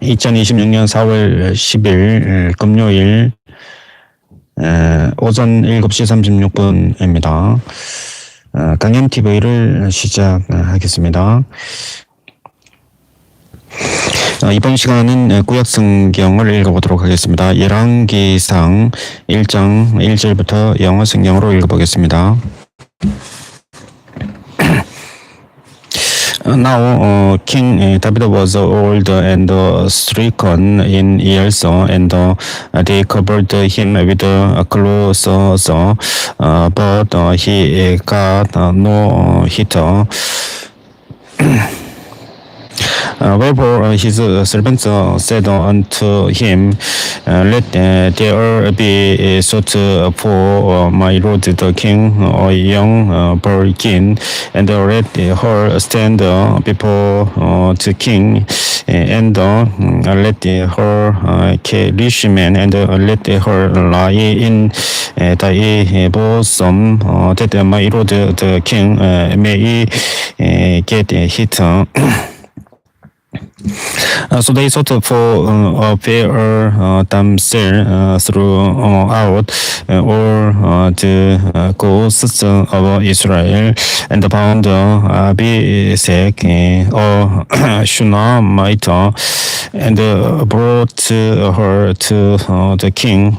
2026년 4월 10일 금요일 오전 7시 36분입니다. 강연TV를 시작하겠습니다. 이번 시간은 구약성경을 읽어보도록 하겠습니다. 열왕기상 1장 1절부터 영어 성경으로 읽어보겠습니다. Now King David was old and stricken in years, and they covered him with clothes, but he got no heat. Wherefore his servants said unto him, Let there be sought for my lord the king a young virgin, and let her stand before the king, and let her carry men, and let her lie in thy bosom, that my lord the king may get heat. So they sought for a fair damsel throughout all the coasts of Israel, and found Abisak, a Shunammite, and brought her to the king.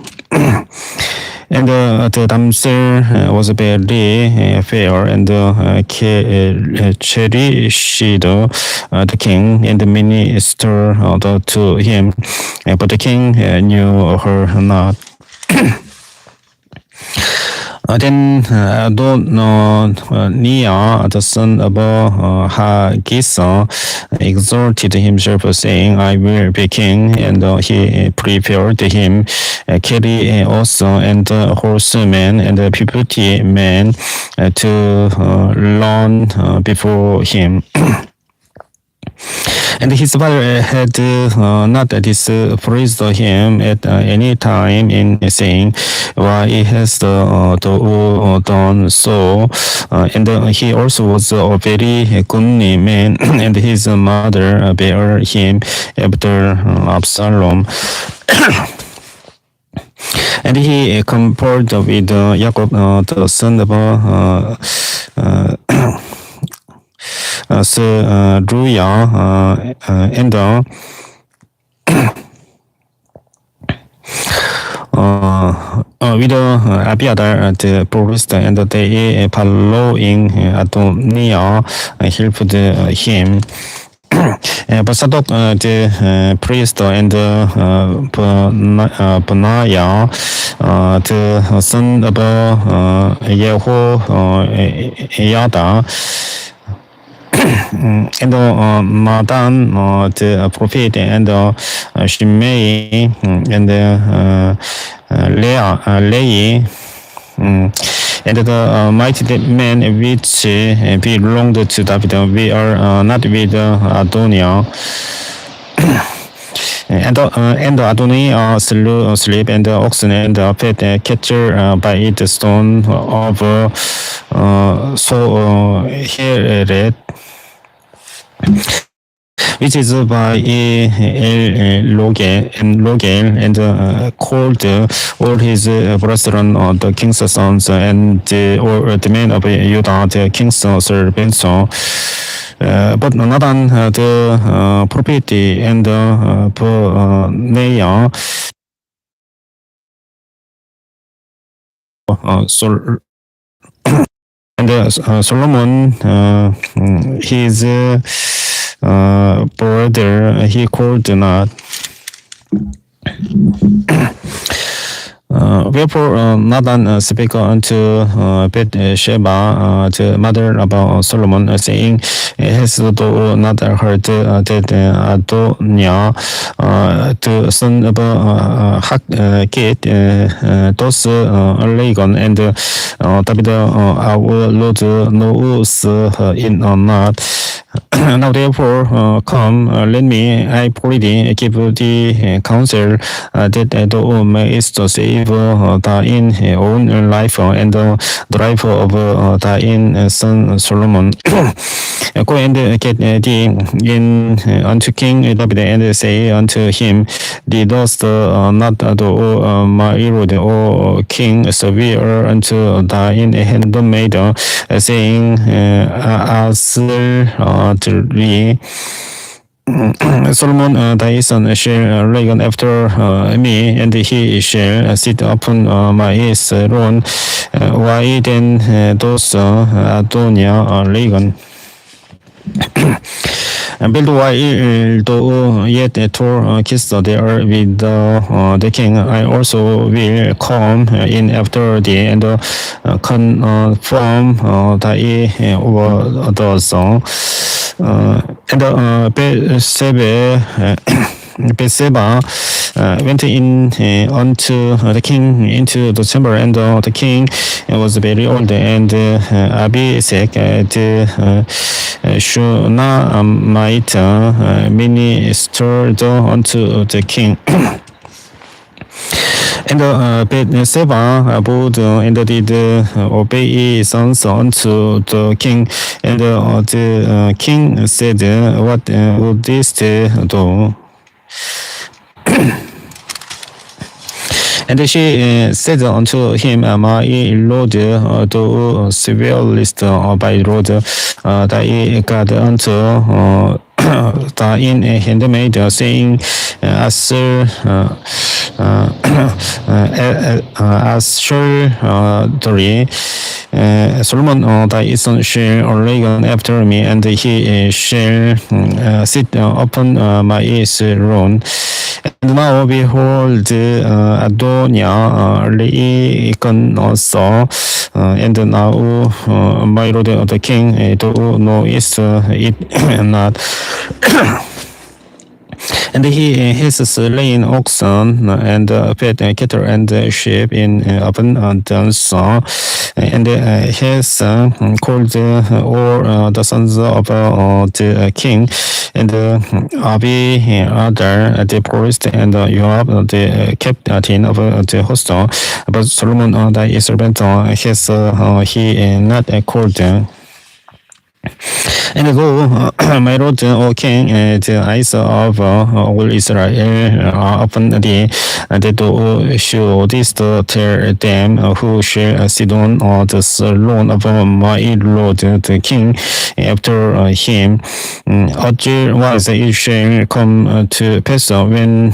And the damsel was very fair, and cherished the king, and ministered to him. But the king knew her not. Then Adoniah, the son of Haggith, exalted himself, saying, I will be king. And he prepared him chariots and horsemen and 50 men to run before him. And his father had not displeased him at any time in saying, Why hast thou done so? And he also was a very good man, and his mother bare him after Absalom. And he compared with Jacob, the son of Seruiah, and with Abiathar the priest, and they following Adoniah helped him. But Zadok the priest, and Benaiah the son of Jehoiada, and Nathan the prophet, and Shimei, and Lehi, and the mighty men which belonged to David, we are not with Adoniah. And Adoniah slew sheep and oxen, and fed cattle by the stone of Soheret, which is by Rogel, and called all his brethren the king's sons, and all the men of Judah the king's servants. But Nathan the prophet, and Benaiah, and Solomon, his brother, he called not. Wherefore Nathan spake unto Bathsheba, the mother of Solomon, saying, Hast thou not heard that Adoniah, the son of Haggith, doth Lagon, and David our Lord knows it not? Now therefore come, let me, I pray thee, give the counsel that thou mayest save thine own life and the life of thine son Solomon. Go and get thee in unto King David and say unto him, thee dost not thou, my Lord, O King, severe unto thine handmaid, saying, Asli Solomon thy son shall reign after me, and he shall sit upon my throne. Why then dost Adoniah reign? Build while thou yet Tor kiss there with the king. I also will come in after thee and confirm thy over the song. And Bathsheba went in unto the king into the chamber, and the king was very old, and Abimelech the Shunammite ministered unto the king. And Bathsheba bowed and did obeisance unto the king. And the king said, What wouldest thou? And she said unto him, My Lord, thou swearest by Lord thy God unto thine handmaid, saying, Assuredly, Solomon thy son shall reign after me, and he shall sit upon my throne. And now behold, Adoniah reign also, and now, my Lord the king, thou knowest it not. And he has slain oxen and fed cattle and sheep in abundance, and has called all the sons of the king, and Abiathar the priest, and Joab the captain of the host. But Solomon thy servant has he not called. And though, my Lord, O King, the eyes of all Israel are upon thee, that thou shouldest tell them who shall sit on the throne of my Lord the King after him. Otherwise it shall come to pass when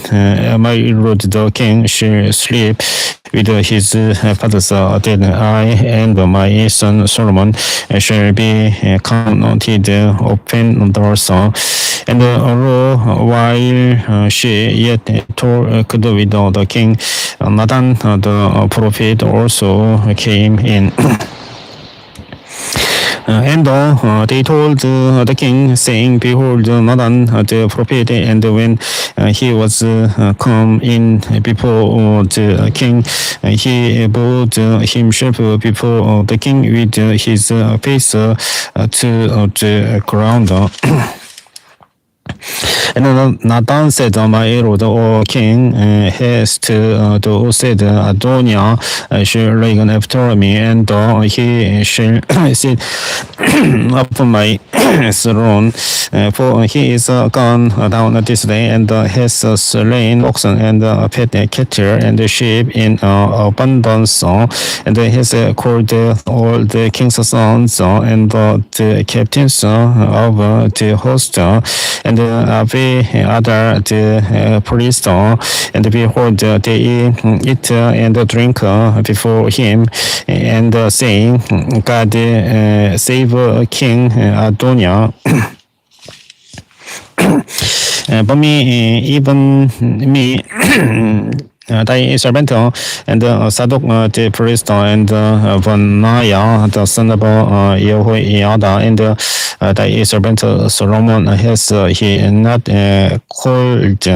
my Lord the King shall sleep with his fathers, that I and my son Solomon shall be counted offenders. And while she yet talked with the king, Nathan the prophet also came in. And they told the king, saying, Behold, Nathan the prophet. And when he was come in before the king, he bowed himself before the king with his face to the ground. And Nathan said, My Lord, O King, hast thou said, Adoniah shall reign after me, and he shall sit upon my throne. For he is gone down this day, and has slain oxen and fed cattle and sheep in abundance, and has called all the king's sons and the captains of the host, and Abiathar the priest, and behold, they eat and drink before him, and saying, God save King Adoniah. But me, even me, thy servant, and Zadok the priest, and Benaiah the son of Jehoiada, and thy servant Solomon has he not called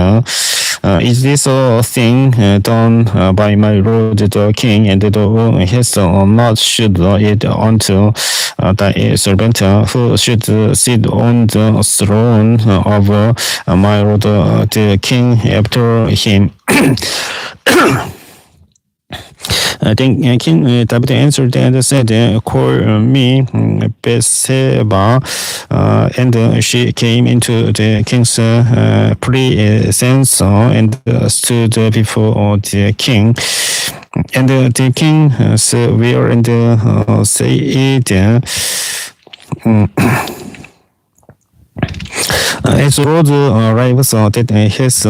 Is this a thing done by my lord the king, and thou hast not shewed it unto thy servant, who should sit on the throne of my lord the king after him? Then King David answered and said, Call me Bathsheba. And she came into the king's presence and stood before the king. And the king swore and said, As the Lord lives, that has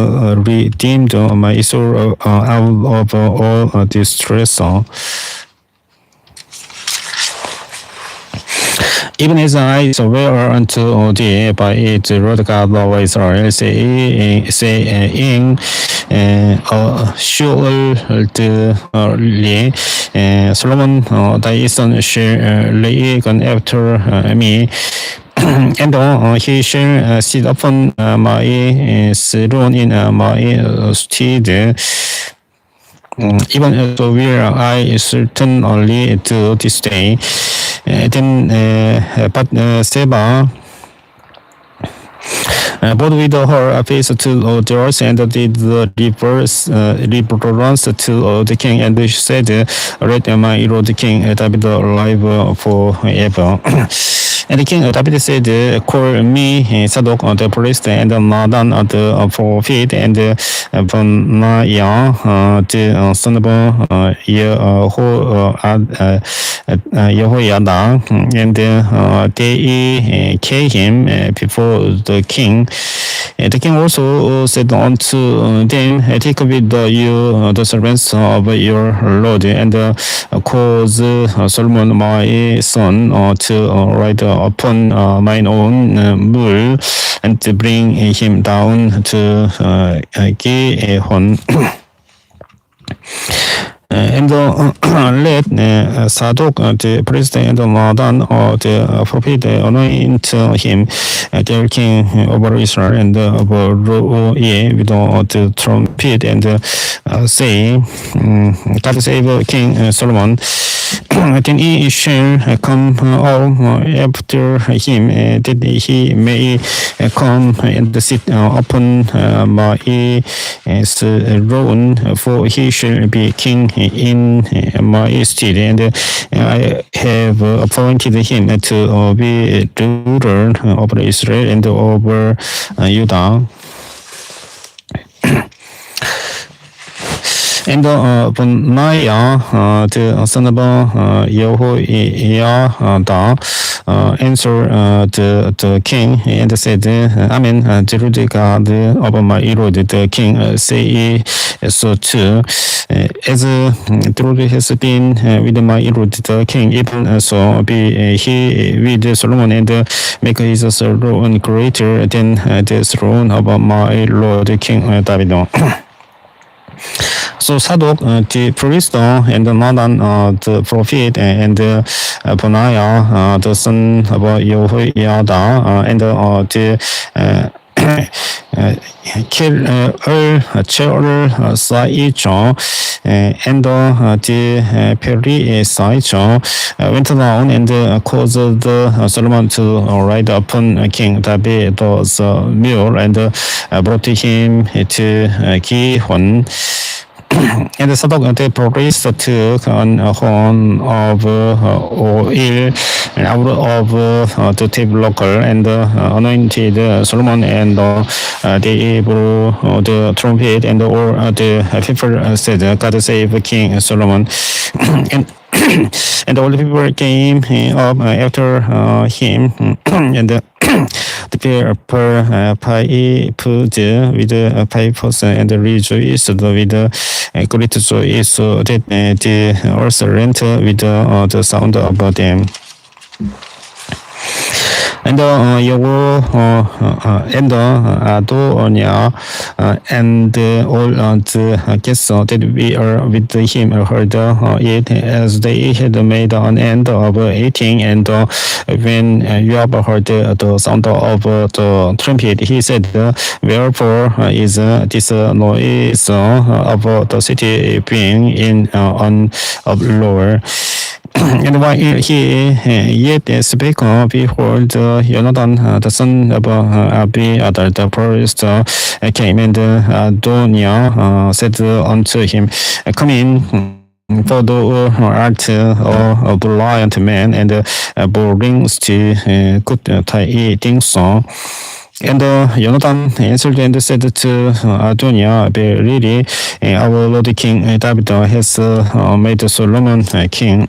redeemed my soul out of all distress. Even as I swear unto thee by it, Lord God of Israel, saying, surely Solomon thy son shall reign after me, and he shall sit upon my throne in my stead. Even so will I certainly do this day. Then Bathsheba bowed with her face to the earth and did the reverence to the king, and she said, Let my lord the king David live forever. And the king David said, Call me Zadok the priest, and Nathan the prophet, and Benaiah the son of Jehoiada. And they came before the king. The king also said unto them, Take with you the servants of your lord, and cause Solomon my son to ride upon mine own mule, and to bring him down to Gihon. And let Zadok the priest and Nathan the prophet anoint him their king over Israel and blow with the trumpet, and say, God save King Solomon. Then he shall come up after him, that he may come and sit upon my throne, for he shall be king in my stead, and I have appointed him to be ruler over Israel and over Judah. And Benaiah the son of Jehoiada answered the king and said, Amen, the Lord God of my lord the king say so too. As the Lord has been with my lord the king, even so be he with Solomon, and make his throne greater than the throne of my lord King David. So Zadok the priest and Nathan the prophet, and Benaiah the son of Jehoiada, and the Saijah and the Perizijah went down and caused Solomon to ride upon King David's mule, and brought him to Gihon. And Zadok the priest took an horn of oil out of the tabernacle, and anointed Solomon, and they blew the trumpet, and all the people said, God save King Solomon. And all the people came up after him, and the people piped with pipes and rejoiced with great joy, so that the earth rent with the sound of them. and 요거 and Adonia and all the guests that we are with him heard it as they had made an end of eating, and when Joab heard the sound of the trumpet, he said, "Wherefore is this noise of the city being in an uproar?" And while he yet spake, behold, Jonathan, the son of Abiathar the priest, came, and Adoniah said unto him, "Come in. For thou art a valiant man, and brings to good tidings." And Jonathan answered and said to Adoniah, "Verily, our Lord King David has made Solomon king."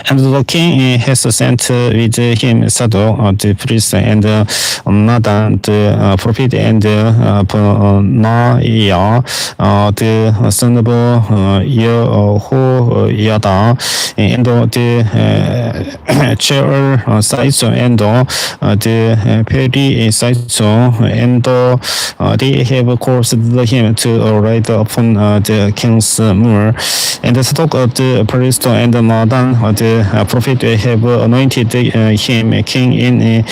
And the king has sent with him Sadok the priest, and Nathan the prophet, and Benaiah the son of Jehoiada, and the chair sides, and the petty sides, and they have caused him to ride upon the king's mule. And the Sadok the priest and Nathan the prophet have anointed him king in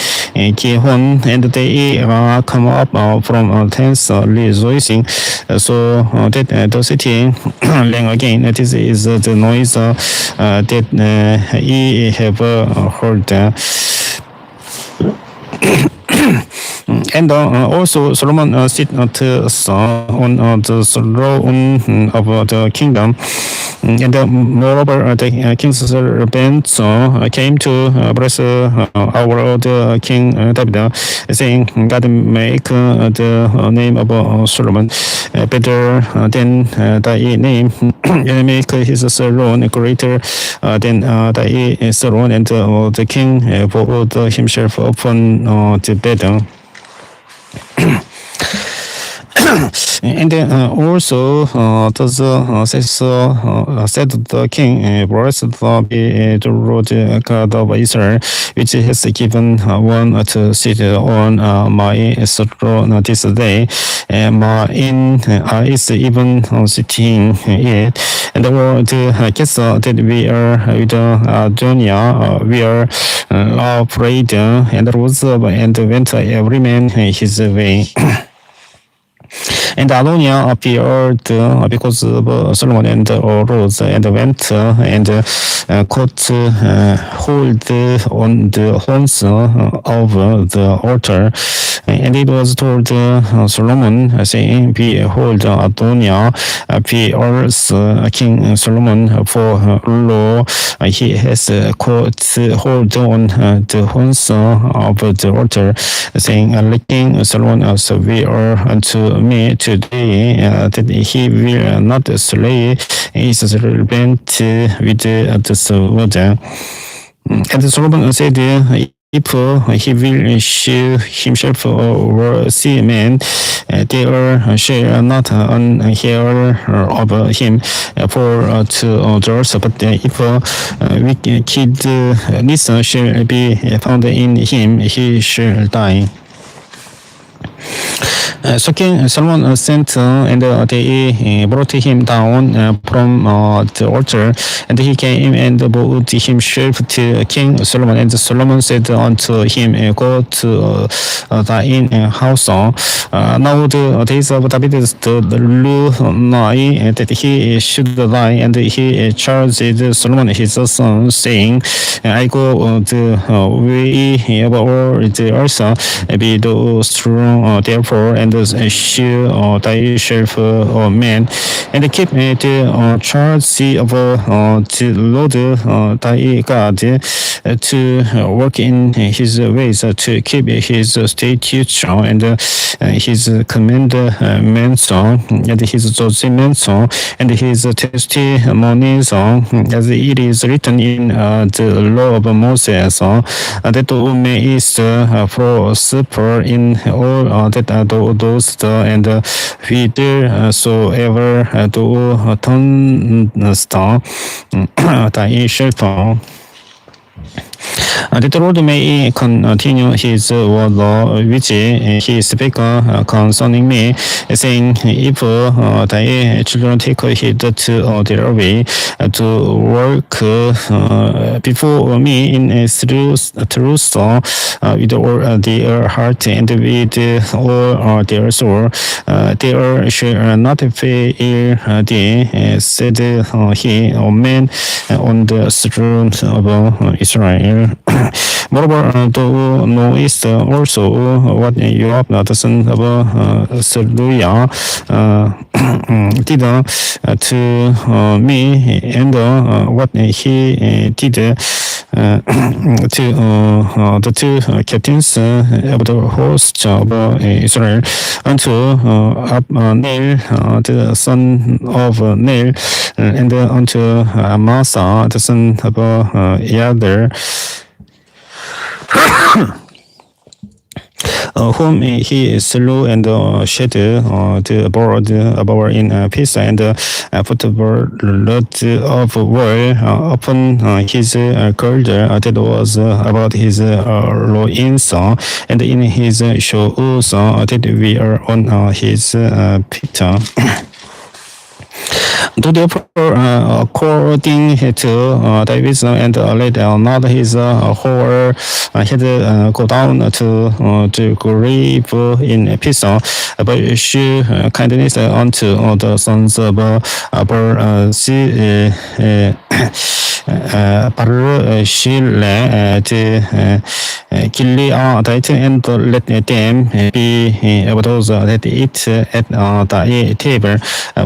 Gihon, and they come up from thence rejoicing, so that the city rang again. This is the noise that ye have heard. And also Solomon sit on the throne of the kingdom. And moreover, the king's servants came to bless our Lord King David, saying, "God make the name of Solomon better than thy name, and make his throne greater than thy throne." And the king put himself upon the bed. And also thus said the king, "Blessed be the Lord God of Israel, which has given one to sit on my throne this day. Mine is even sitting it." And all the guests that we are with Adoniah, we are afraid, and rose up and went every man his way. And Adoniah appeared because of Solomon, and arose and went and caught hold on the horns of the altar. And it was told Solomon, saying, "Behold, Adoniah appears King Solomon, for lo, he has caught hold on the horns of the altar," saying, "Let King Solomon swear unto me today that he will not slay his servant with the sword." And Solomon said, "If he will show himself a worthy man, there shall not hear of him for to others. But if wickedness shall be found in him, he shall die." So King Solomon sent, and they brought him down from the altar, and he came and bowed himself to King Solomon. And Solomon said unto him, "Go to thine house." Now the days of David stood nigh that he should die, and he charged Solomon his son, saying, "I go the way of all the earth, be thou strong therefore, and show thyself a man, and keep the charge of the Lord thy God, to work in his ways, to keep his statutes and his commandments and his judgments and his testimonies, as it is written in the law of Moses, that thou mayest prosper in all that thou dost, and whithersoever thou turnest thyself." That the Lord may continue his word which he spake concerning me, saying, If thy children take heed to their way, to work before me in truth with all their heart and with all their soul, there shall not fail thee, said he, Amen, on the throne of Israel. Moreover, thou knowest also what Joab the son of Zeruiah did to me, and what he did to the two captains of the host of Israel, unto Abner the son of Ner, and unto Amasa the son of Yadar, whom he slew and shed the blood in peace, and put the blood of war upon his girdle that was about his loins, and in his shoes that were on his feet. Do therefore according to thy wisdom, and let not his whole head go down to grieve in peace, but shew kindness unto the sons of Barushile to Gileadite, and let them be those that eat at thy table,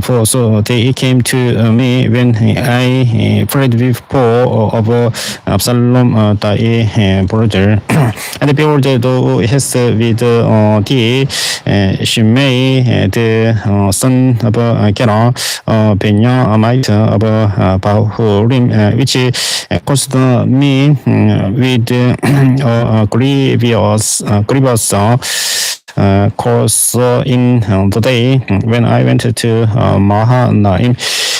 for so they came to me when I prayed before of Absalom thy brother. And behold, thou hast with thee Shimei the son of Gera, Benjamite of Bahurim, which caused me with grievous course in the day when I went to Mahanaim.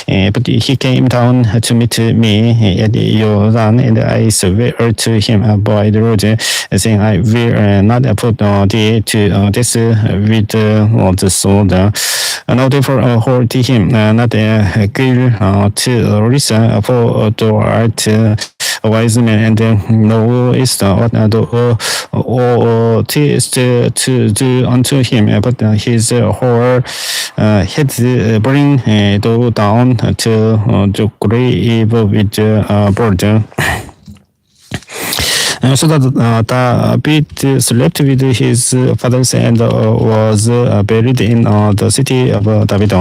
But he came down to meet me at Jordan, and I swear to him by the road, saying, I will not put thee to death with the sword. Now therefore hold him not kill to reason, for thou art a wise man, and knowest what thou oughtest to do unto him, but his whole head bring thou down to the grave with burden. So that David slept with his fathers and was buried in the city of David.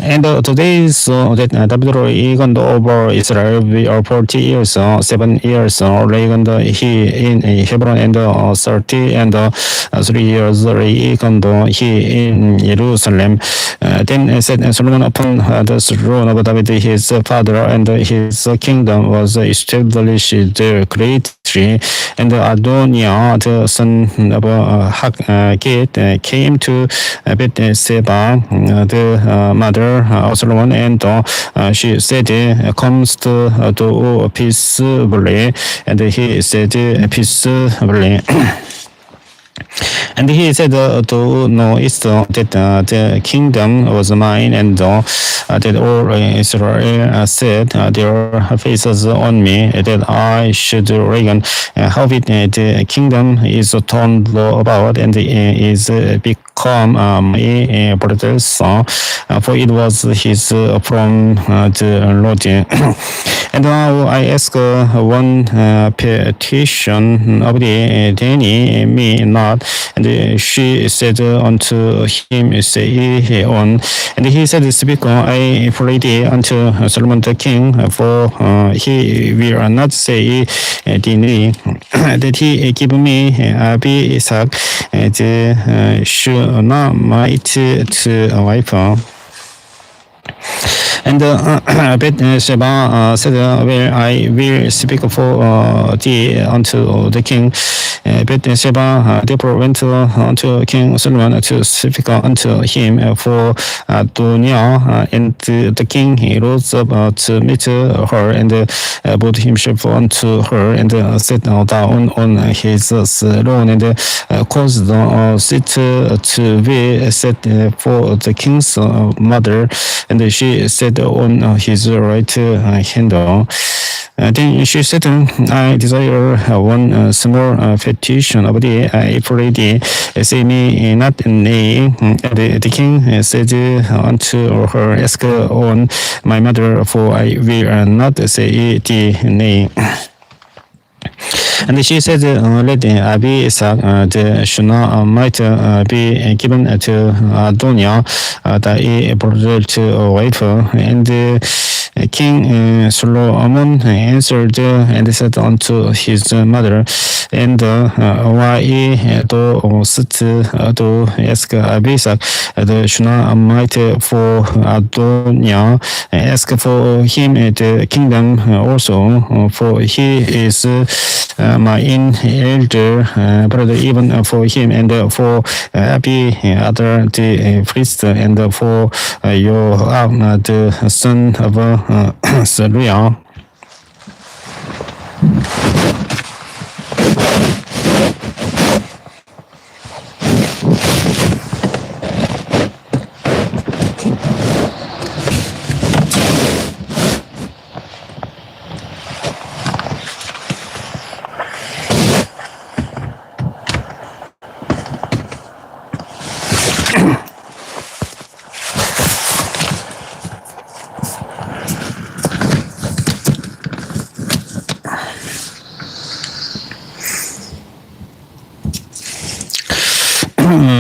And today is that David reigned over Israel for 40 years, 7 years reigned he in Hebron, and 30 and 3 years reigned he in Jerusalem. Then said Solomon upon the throne of David his father, and his kingdom was established greatly. And Adoniah the son of Haggith came to Bathsheba, the mother of Solomon, and she said, Comest thou peaceably? And he said, peaceably. And he said, thou knowest that the kingdom was mine, and that all Israel set their faces on me, that I should reign. Howbeit the kingdom is turned about, and is become my brother's son, for it was his from the Lord. And now I ask one petition of thee, deny me not. And she said unto him, say on. And he said, speak on, I pray thee, unto Solomon the king, for he will not say deny, that he give me Isaac, the Shunammite to wife. And Bathsheba said, "Well, I will speak for thee unto the king." Bathsheba therefore went unto King Solomon to speak unto him for Adoniah, and the king he rose up to meet her, and brought himself unto her, and sat down on his throne, and caused the seat to be set for the king's mother, and she sat on his right hand. Then she said, "I desire one small petition of thee, I pray thee, say me not nay." And the king said unto her, "Ask on my mother, for I will not say thee nay." And she said, "Let Abisak the Shunammite be given to Adoniah, thy brother's wife." And King Solomon answered and said unto his mother, "And why dost thou ask Abisak the Shunammite for Adoniah? Ask for him the kingdom also, for he is my elder brother, even for him, and for other the priest, and for Joab the son of Zeruiah."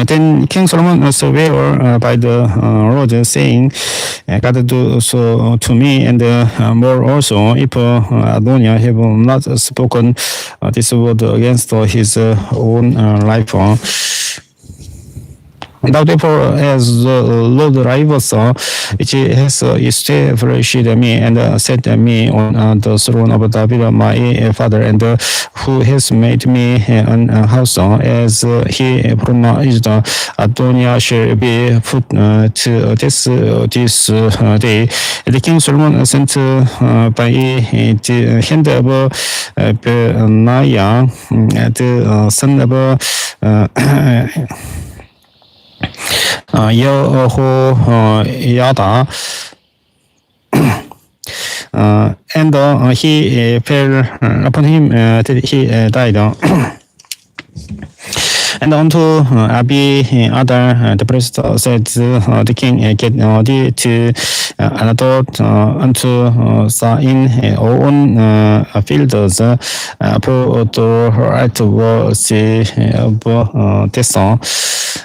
Then King Solomon swore by the Lord, saying, "God do so to me, and more also, if Adoniah have not spoken this word against his own life." Now therefore, as the Lord liveth, which has established me and set me on the throne of David my father, and who has made me an house, as he promised, Adoniah shall be put to this day. The King Solomon sent by the hand of Benaiah, the son of Yehoiada, and he fell upon him till he died. And unto Abi-Adar the priest said, "The king, get thee to Anathoth unto Sain on fields, for the right was of Tessa.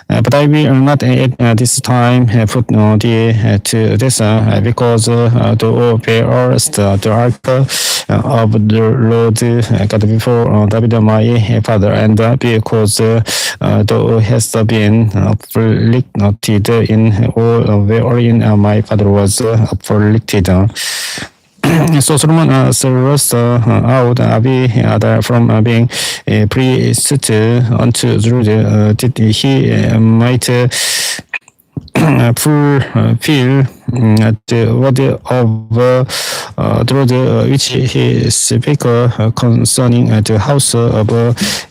But I will not at this time put thee to this, because thou bearest the ark of the Lord God before David my father, and because thou hast been afflicted in all wherein my father was afflicted." So Solomon thrust out Abi-Adar from being a priest unto Jerusalem, that he might fulfill the word of the Lord, which he spake concerning the house of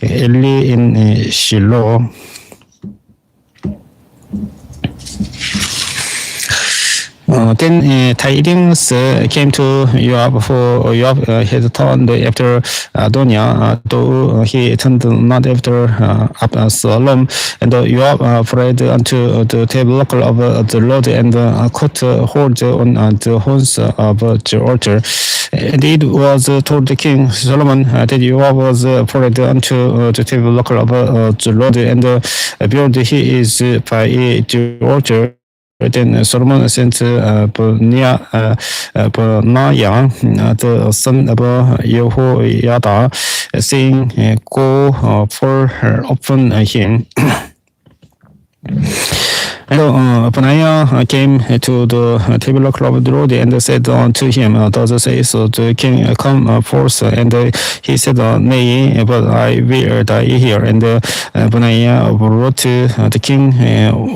Eli in Shiloh. Then tidings came to Joab, for Joab had turned after Adoniah, though he turned not after Absalom. And Joab fled unto the tabernacle of the Lord, and caught hold on the horns of the altar. And it was told the king Solomon that Joab was fled unto the tabernacle of the Lord, and behold, he is by the altar. Then Solomon sent Benaiah, the son of Jehoiada, saying, "Go for upon him." And Benaiah came to the tabernacle of the Lord and said unto him, Thus says the king, come forth. And he said, Nay, but I will die here. And Benaiah wrote to the king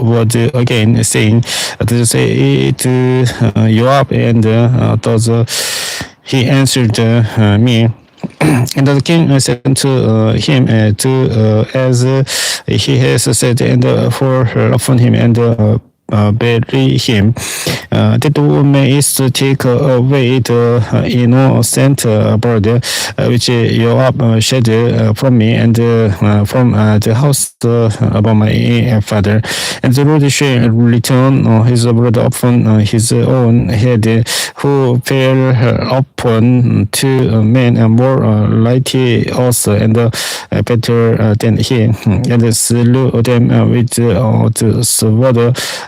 word again, saying, Thus say to Joab, and thus he answered me. And the king said to him, as he has said, and for upon him and bury him, that thou mayest take away the innocent blood which Joab shed from me and from the house of my father. And the Lord shall return his blood upon his own head, who fell upon two men more mighty also and better than he, and slew them with the sword.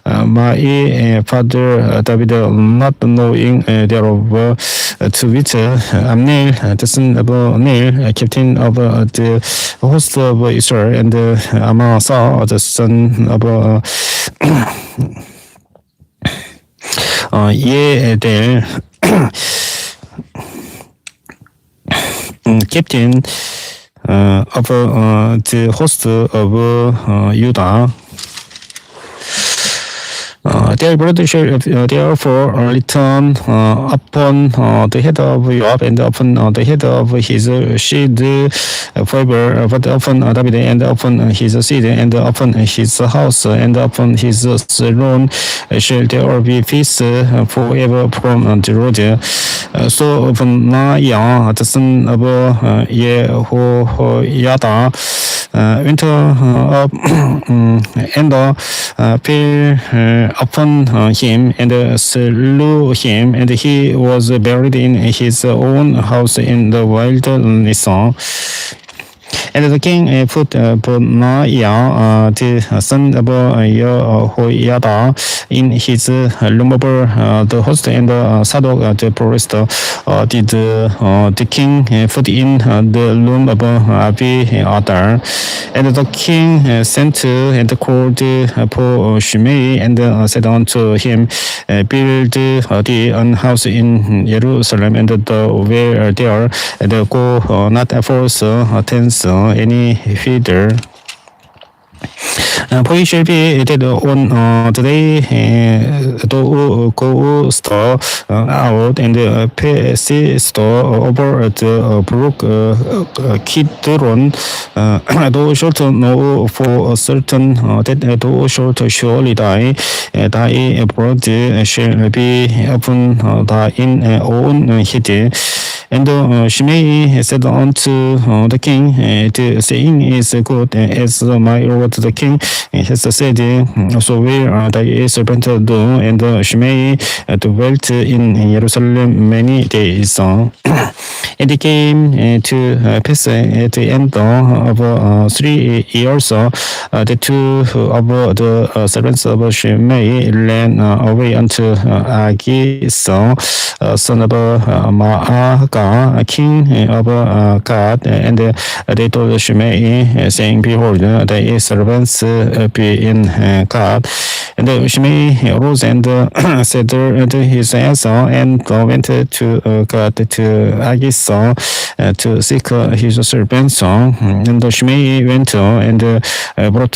My father David, not knowing thereof, to which Amnel, the son of Nel, captain of the host of Israel, and Amasa, the son of Yedel, captain of the host of Judah. Their blood shall therefore return upon the head of Joab and upon the head of his shield forever, but upon David and upon his seed and upon his house and upon his throne shall there be peace forever from the Lord. So Benaiah, the son of Jehoiada, went up and fell upon him and slew him, and he was buried in his own house in the wilderness. And the king put Benaiah, the son of Jehoiada, in his room over the host, and Zadok the priest did the king put in the room of Abiathar. And the king sent and called for Shimei and said unto him, Build thee an house in Jerusalem, and dwell there, and go not forth thence any further. For it shall be that on the day thou goest out and passest over the brook Kidron, thou shalt know for certain that thou shalt surely die. Thy blood shall be upon thine own head. And Shimei said unto the king, the saying is good, as my lord the king has said, so will thy servant do. And Shimei dwelt in Jerusalem many days. And it came to pass at the end of 3 years, the two of the servants of Shimei ran away unto Agis, son of Maacah, king of Gad, and they told Shimei, saying, Behold, thy servants be in Gad. And Shimei arose and saddled his ass and went to Gad to Agis to seek his servants. And Shimei went and brought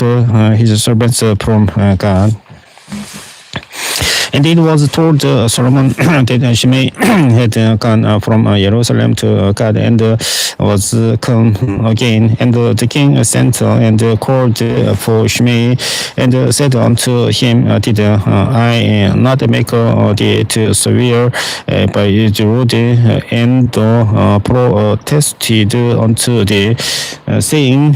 his servants from Gad. And it was told Solomon that Shimei had gone from Jerusalem to Gad and was come again. And the king sent and called for Shimei and said unto him, Did I not make thee to swear by the Lord, and protested unto thee, saying,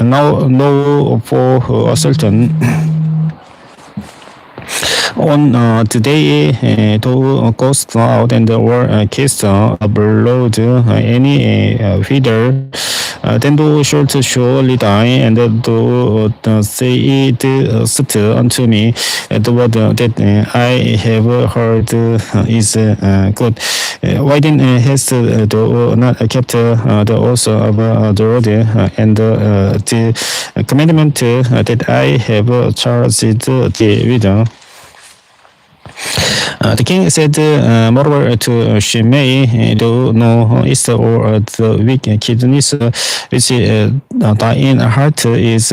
Now know for certain On today, to goes out and or kiss upload any feeder, then thou shalt surely die, and do say it unto me. The word that I have heard is good. Why then hast thou not kept the oath of the Lord and the commandment that I have charged thee with? The king said, moreover, to Shimei, do no east or the wickedness which thine heart is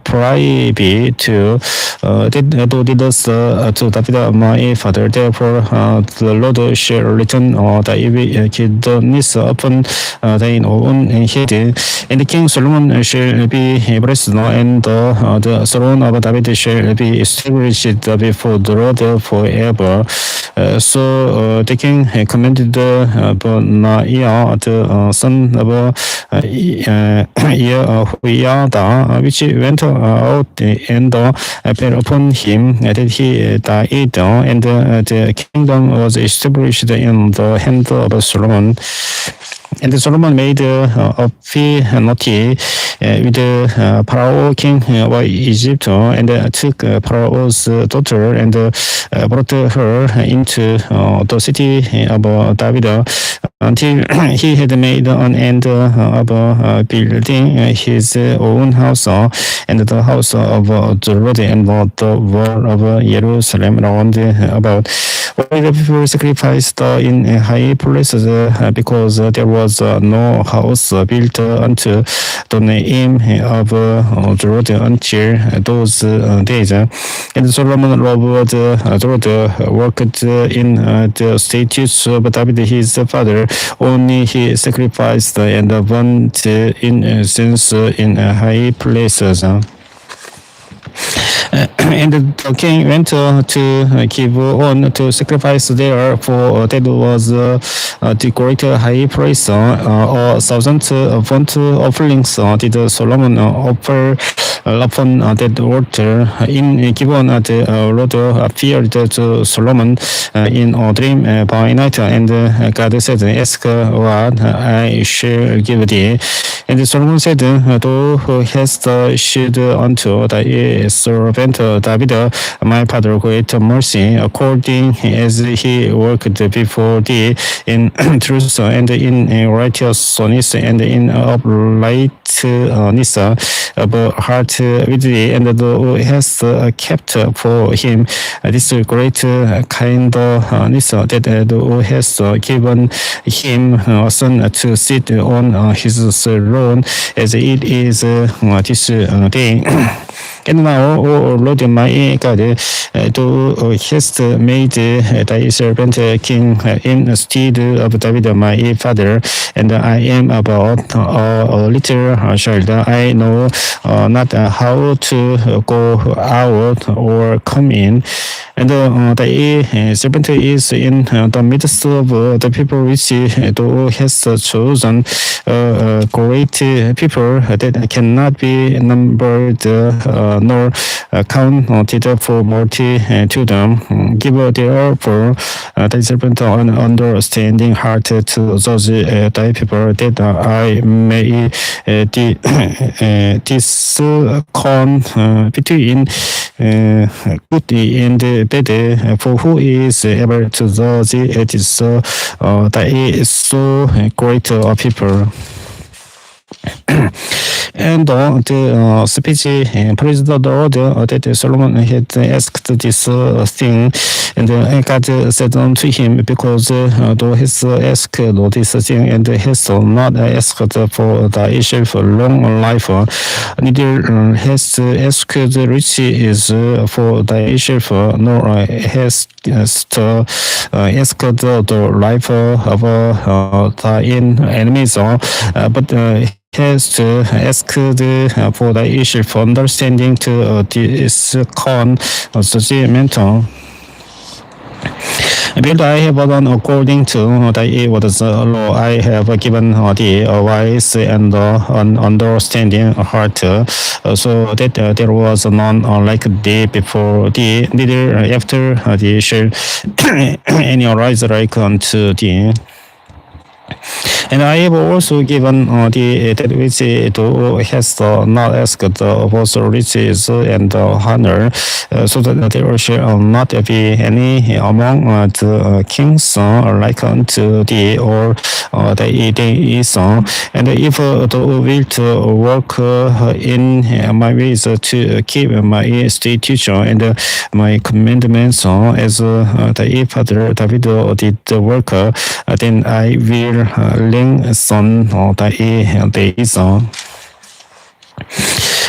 privy to, that thou didst to David my father. Therefore, the Lord shall return thy wickedness upon thine own head, and the king Solomon shall be blessed, and the throne of David shall be established before the Lord forever. So the king commanded Benaiah, the son of Yehoiada, which went out and fell upon him, that he died, and the kingdom was established in the hand of Solomon. And Solomon made a penalty with Pharaoh, king of Egypt, and took Pharaoh's daughter and brought her into the city of David until he had made an end of building his own house and the house of the Lord and the wall of Jerusalem round about. Why the people sacrificed in high places because there was no house built unto the name of the Lord until those days. And Solomon loved the Lord, worked in the statutes of David his father. Only he sacrificed and burnt incense in high places. And the king went to give on to sacrifice there, for that was the great high priest. 1,000 burnt offerings did Solomon offer upon that altar. In given the Lord appeared to Solomon in a dream by night, and God said, ask what I shall give thee. And Solomon said, thou hast shewed unto thy servant David, my father, great mercy, according as he worked before thee in truth and in righteousness and in uprightness of heart with thee, and thou hast kept for him this great kindness, that thou hast given him a son to sit on his throne, as it is this day. And now, O Lord my God, thou hast made thy servant king instead of David my father, and I am about a little child. I know not how to go out or come in. And thy servant is in the midst of the people which thou hast chosen, great people that cannot be numbered nor counted for multitude. Give therefore thy servant an understanding heart to judge thy people, that I may discern between good and bad. For who is able to judge this thy so great people? And the speech praised the Lord that Solomon had asked this thing, and God said unto him, because thou hast asked this thing, and hast not asked for thyself long life, neither hast asked riches for thyself, nor hast asked the life of thine enemies, but has to ask for the issue for understanding to discern judgment. Build I have done according to thy was law. I have given thee a wise and understanding heart, so that there was none like thee before thee, neither after thee shall any arise like unto thee. And I have also given the that which thou hast not asked both riches and honor, so that there shall not be any among the kings like unto thee or thy days. And if thou wilt walk in my ways to keep my statutes and my commandments as thy father David did work, then I will lengthen thy days.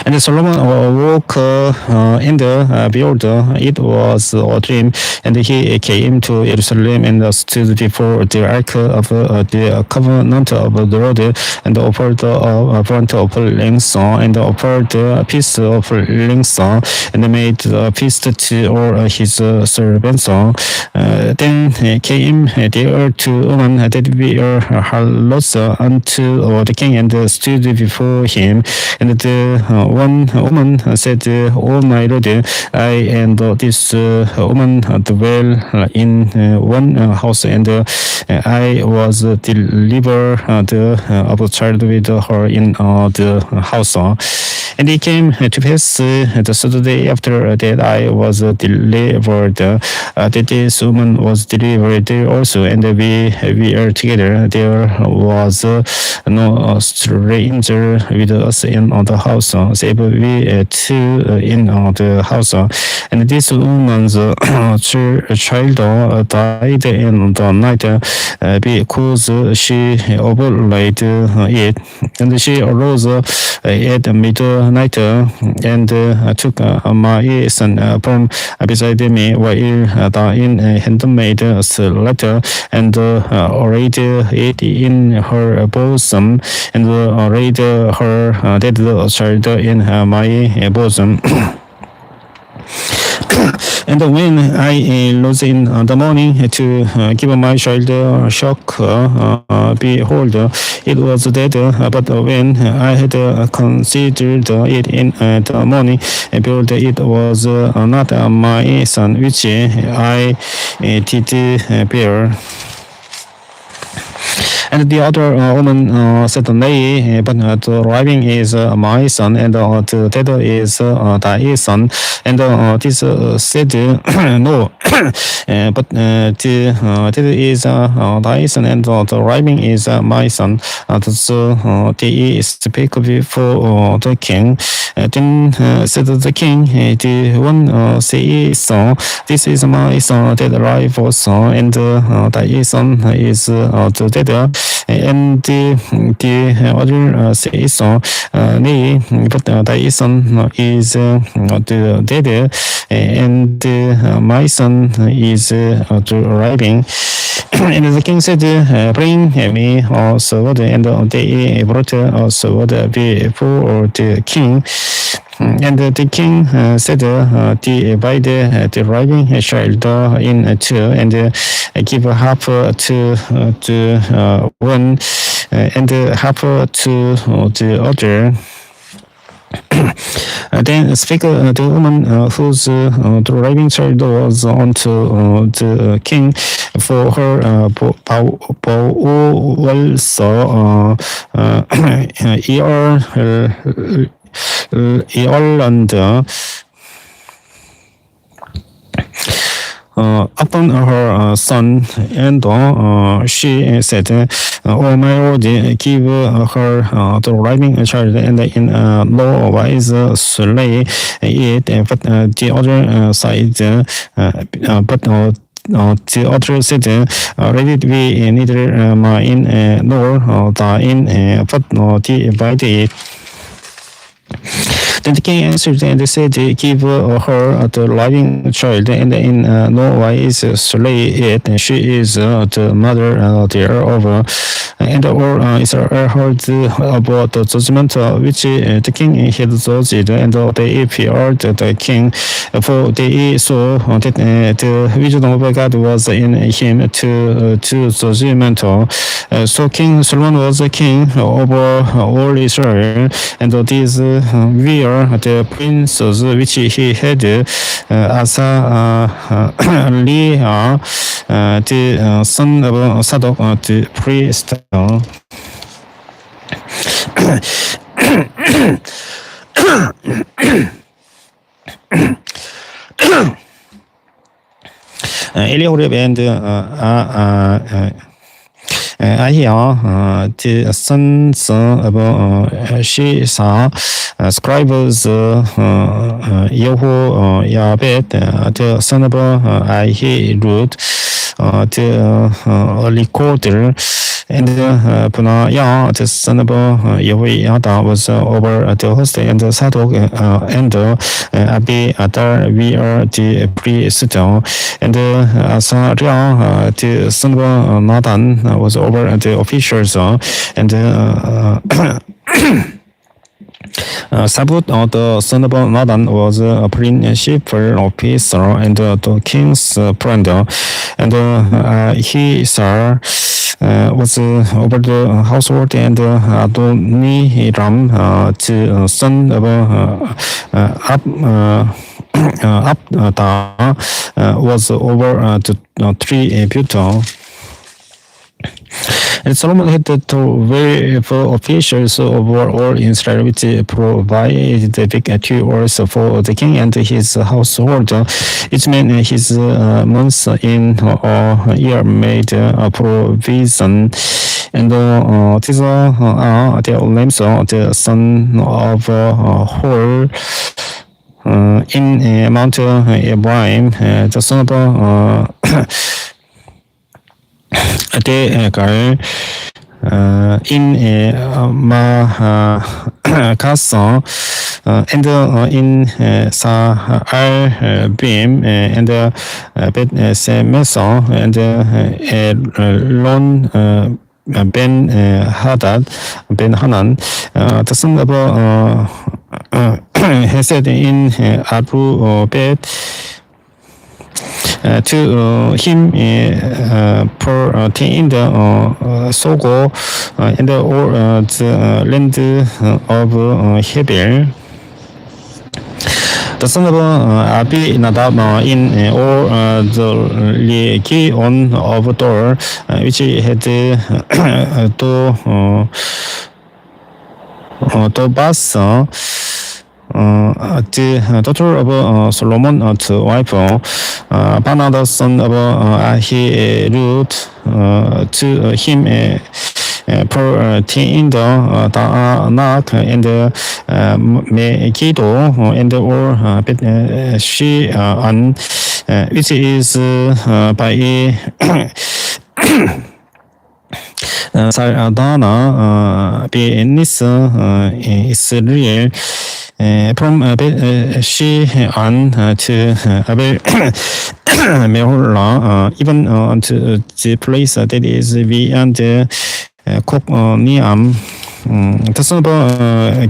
And Solomon woke in the behold, it was a dream, and he came to Jerusalem and stood before the ark of the covenant of the Lord, and offered burnt offerings, and offered peace offerings, and made a feast to all his servants. Then came there two women that were harlots unto the king, and stood before him. And the one woman said, O my lord, I and this woman dwell in one house, and I was delivered of a child with her in the house. And it came to pass the third day after that I was delivered, that this woman was delivered also, and we are together. There was no stranger with us in the house, save we two in the house. And this woman's child died in the night because she overlaid it. And she arose at midnight and took my son from beside me while the handmaid slept, and laid it in her bosom, and laid her dead child in my bosom. And when I rose in the morning to give my child a shock, behold, it was dead. But when I had considered it in the morning, behold, it was not my son which I did bear. And the other woman said, Nay, but the living is my son, and the dead is thy son. And this said, No, but the dead is thy son, and the living is my son. So they spake before the king. Then said the king, the one says, This is my son that lives, and thy son is the dead. And the other says, Nay, but thy son is the dead, and my son is arriving. And the king said, Bring me a sword. And they brought a sword before the king. And the king said, Divide the living child in two, and give half to one, and half to the other. Then spake the woman whose driving child was unto the king, for her bowels Ireland upon her son, and she said, O my lord, give her the living child, and in no wise slay it. But the other side, but the other said, Let it be neither mine nor thine, but divide it. Then the king answered and said, give her the living child, and in no wise slay it. She is the mother thereof. And all Israel heard about the judgment which the king had judged, and they feared the king, for they saw that the wisdom of God was in him to judgment. So King Solomon was a king over all Israel, and these were the princes which he had: Asa, Leah, the son of Sadok, the priest. Eliorib and Ahia, the sons of Shisa, scribes Yehoyabed, the son of Ahirud, the recorder, and Punaya, the son of Yehoiada, was over the host, and Sadok and Abiathar were the priest, and Azariah, the son of Nathan, was over the officials, and Sabut, the son of Nathan, was a principal officer and the king's friend, and he was over the household, and Adoniram, the son of Abda, was over the tribute. And Solomon had 12 officials over all Israel, which provided the big cures for the king and his household. Each man his months in a year made provision. And these are the names of the son of Hor in Mount Ephraim, the son of Degar in Makasa, and in Sa'arbim, and Bet Semeson, and Lon Ben Hadad, Ben Hanan, the son of Hesed in Abu Bet. To him pertain the Sogo and all the land of Hebel. The son of Abinadab in all the legion of Dor, which had Tobas, the daughter of Solomon, to wife Bana, the son of Ahirud, to him pertain the Tanak and Megiddo and or She-an, which is by Sardana, Benis, Israel. From She-an to Abel Meholah, even to the place that is beyond Kokniam. The son of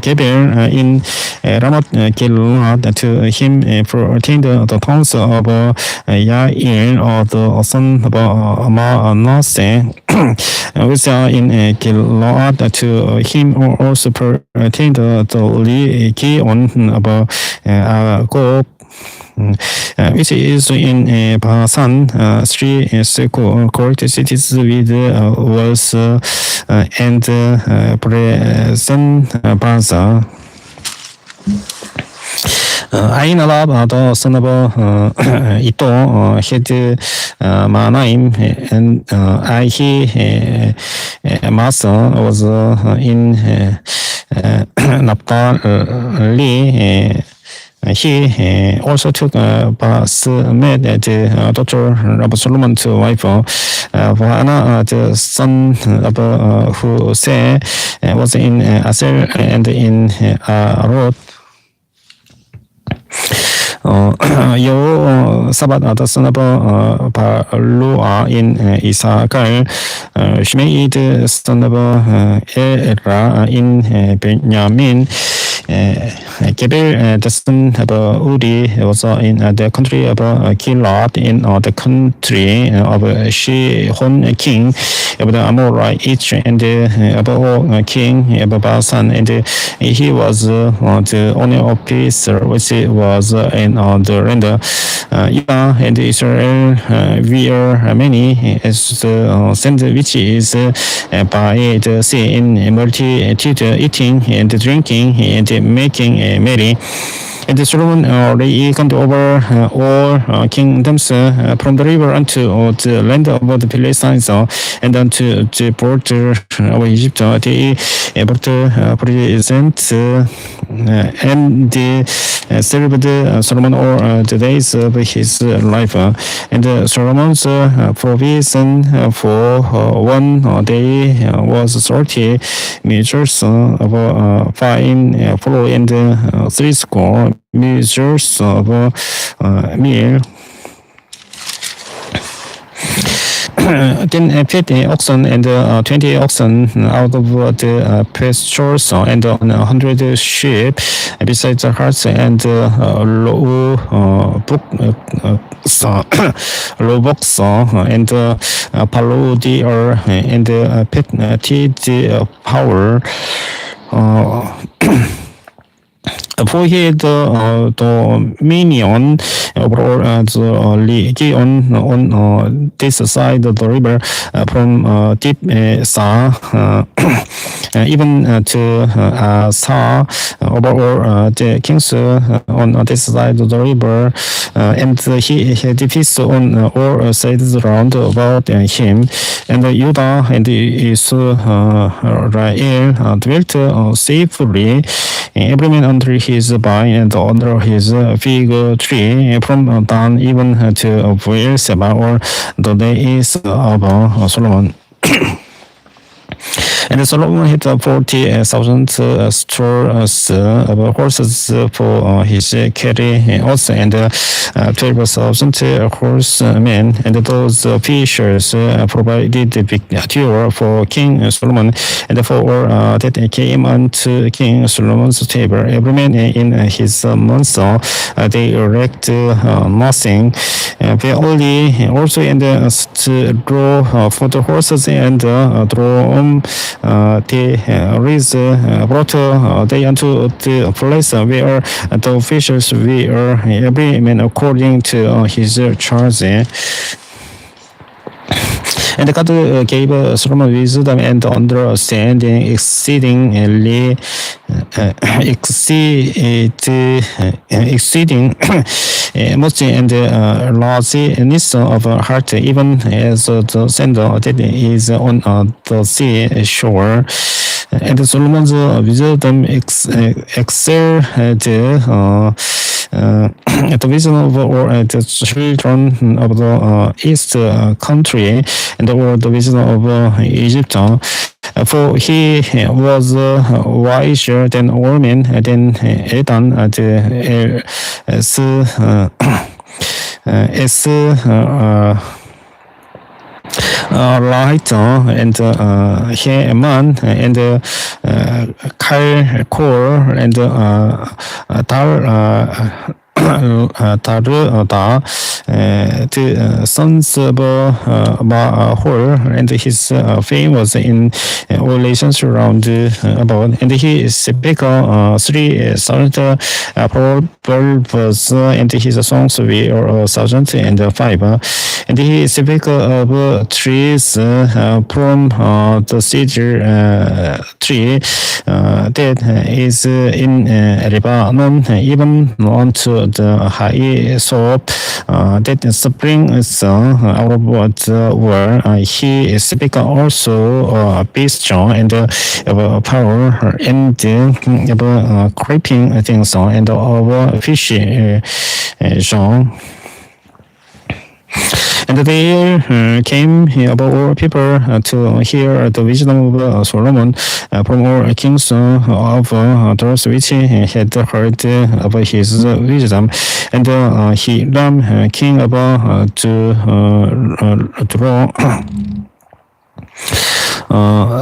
Geber in Ramat Gilead, to him pertained the towns of Yair, or the son of Manasseh, which are in Gilead. To him also pertained the legion of Gob, which is in Basan, 3 correct cities with walls and present Baza. Ainalab, the son of Ito, had Manaim, and Masa was in Naphtali. He also took Basmed, the daughter of Solomon, to wife. Hannah, the son of Hosea, was in Aser and in Arod. Yehoshaphat, the son of Paruah in Issachar, Shimei, the son of Era in Benjamin, Geber, the son of Uri, was in the country of Gilad, in the country of Shihon king of the Amorites, and of king of Basan, and he was the only officer which was in the land. Judah and Israel were many as the sand which is by the sea in multitude, eating and drinking and making merry. And Solomon reigned over all kingdoms from the river unto the land of the Philistines and unto the border of Egypt. They brought presents and served Solomon all the days of his life. And Solomon's provision for one day was 30 measures of fine flour and 60 measures of meal. Then 50 oxen and 20 oxen out of the pastures and 100 sheep, besides the herds and low bucks and fallow deer and petted power. For he had dominion over the legion on this side of the river from deep Sa even to Sa over all the kings on this side of the river, and he had peace on all sides round about him, and Judah and Israel dwelt safely, every man under his vine and under his fig tree, from Dan even to Beersheba, or the days of Solomon. And Solomon had 40,000 stores of horses for his carrying, and 12,000 horsemen, and those officials provided victual for King Solomon, and for all that came unto King Solomon's table, every man in his month, they lacked nothing. They only also to draw for the horses and draw the reeds brought they unto the place where the officials were, every man according to his charge. And God gave Solomon wisdom and understanding exceeding much, and largeness of heart, even as the sand that is on the sea shore. And Solomon's wisdom excelled the wisdom of all the children of the east country, and all the wisdom of Egypt. For he was wiser than all men, than Edan, the Laita, and Heman, and Kalkor, and the sons of Mahor, and his fame was in all nations around about, and he spake 3,000 proverbs, and his songs were 1,005, and he spake of trees from the cedar tree that is in Lebanon, even unto the high soap that springs out of the world. He spake also beast and power, and of creeping things, and of fish. And there came about all people to hear the wisdom of Solomon from all kings of those which had heard of his wisdom. And Hiram, king of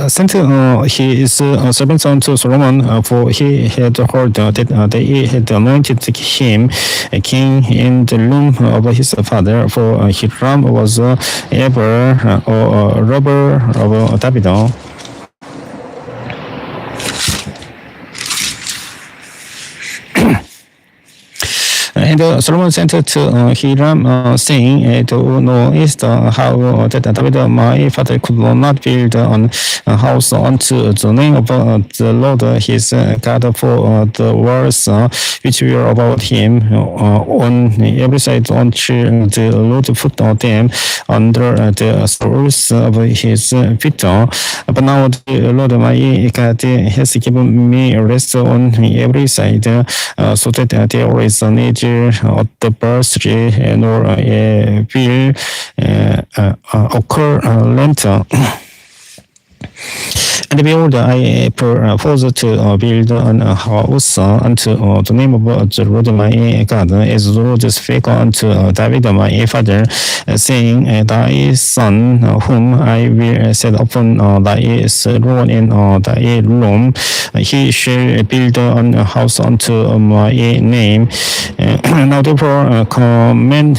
sent his servants unto Solomon, for he had heard that they had anointed him a king in the room of his father, for Hiram was ever a robber of David. And Solomon sent to Hiram, saying, "To know is how that David my father could not build an house unto the name of the Lord his God, for the walls which were about him on every side until the Lord put them under the soles of his feet. But now the Lord my God has given me rest on every side, so that there is neither of the bursary nor will occur later. And behold, I propose to build a house unto the name of the Lord my God, as the Lord spake unto David my father, saying, Thy son, whom I will set upon thy throne in thy room, he shall build a house unto my name. Now therefore command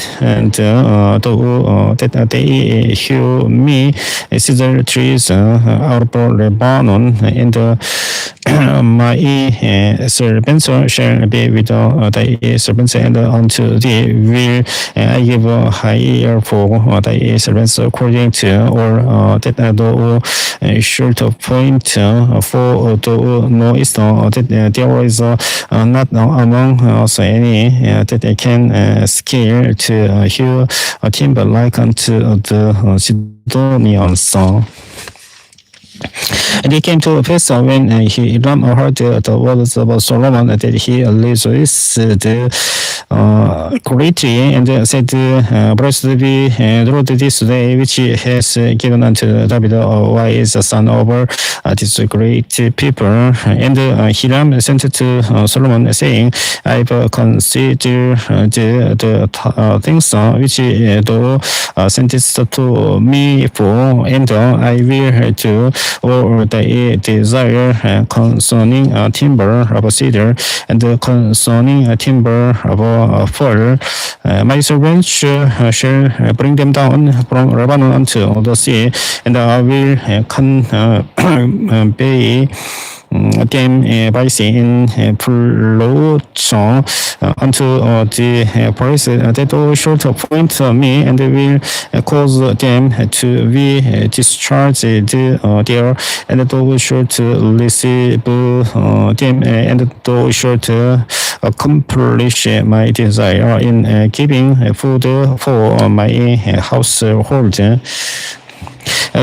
that they hew me cedar trees out of Lebanon, and my servants shall be with thy servants, and unto thee will I give a hire for thy servants according to all that thou shalt appoint, for thou knowest that there is not among us any that can scale to hew timber like unto the Sidonians. And it came to pass when Hiram heard the words of Solomon that he rejoiced greatly, and said, Blessed be the Lord this day, which he has given unto David a wise son over this great people. And Hiram sent to Solomon, saying, I've considered the things which thou sentest to me for, and I will do all thy desire concerning timber of cedar and concerning timber of fir. My servants shall bring them down from Lebanon unto the sea, and I will convey them by sea in floats unto the place that thou shalt appoint me, and will cause them to be discharged there, and thou shalt receive them, and thou shalt accomplish my desire in giving food for my household.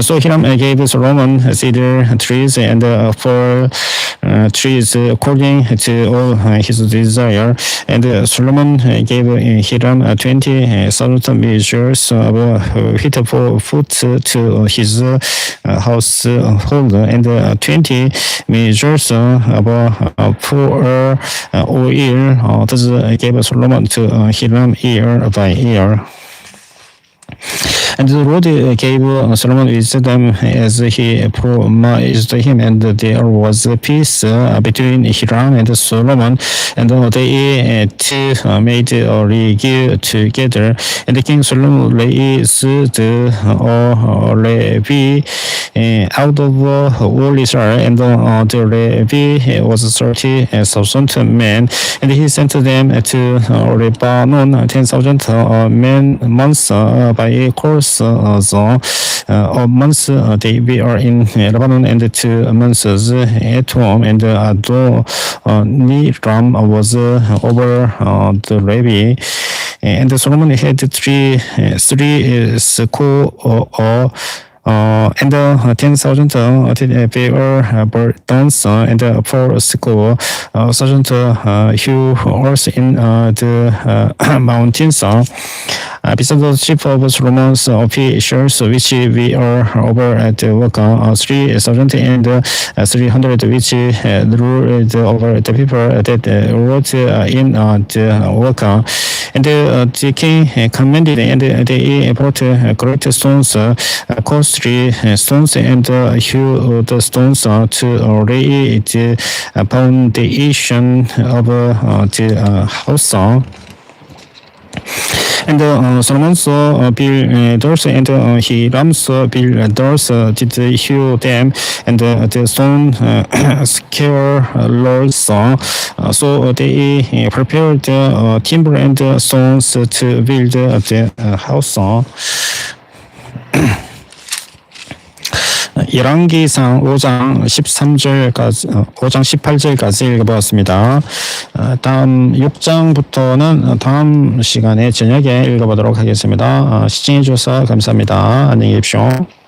So Hiram gave Solomon cedar trees and fir trees according to all his desire. And Solomon gave Hiram 20,000 measures of wheat for food to his household, and 20 measures of pour oil. Thus gave Solomon to Hiram year by year. And the Lord gave Solomon wisdom as he promised him, and there was peace between Hiram and Solomon, and they two made a league together. And King Solomon raised Levi out of all Israel, and the Levi was 30,000 men, and he sent them to Lebanon 10,000 months by course of months they were in Lebanon, and 2 months at home, and Adoniram was over the Levi. And Solomon had three score and 10,000 burtons and 4 score sergeant who also in the mountains. Besides the chief of Solomon's officials, which we are over at work, 3,000 and 300 which ruled over the people that wrote in the work. And the king commanded, and they brought great stones, costly stones, and hewed the stones to lay the foundation of the house. And Solomon's builders and Hiram's builders did hew them, and the stone scareless. So they prepared timber and stones to build the house. 열왕기상 5장 18절까지 읽어보았습니다. 다음 6장부터는 다음 시간에 저녁에 읽어보도록 하겠습니다. 시청해 주셔서 감사합니다. 안녕히 계십시오.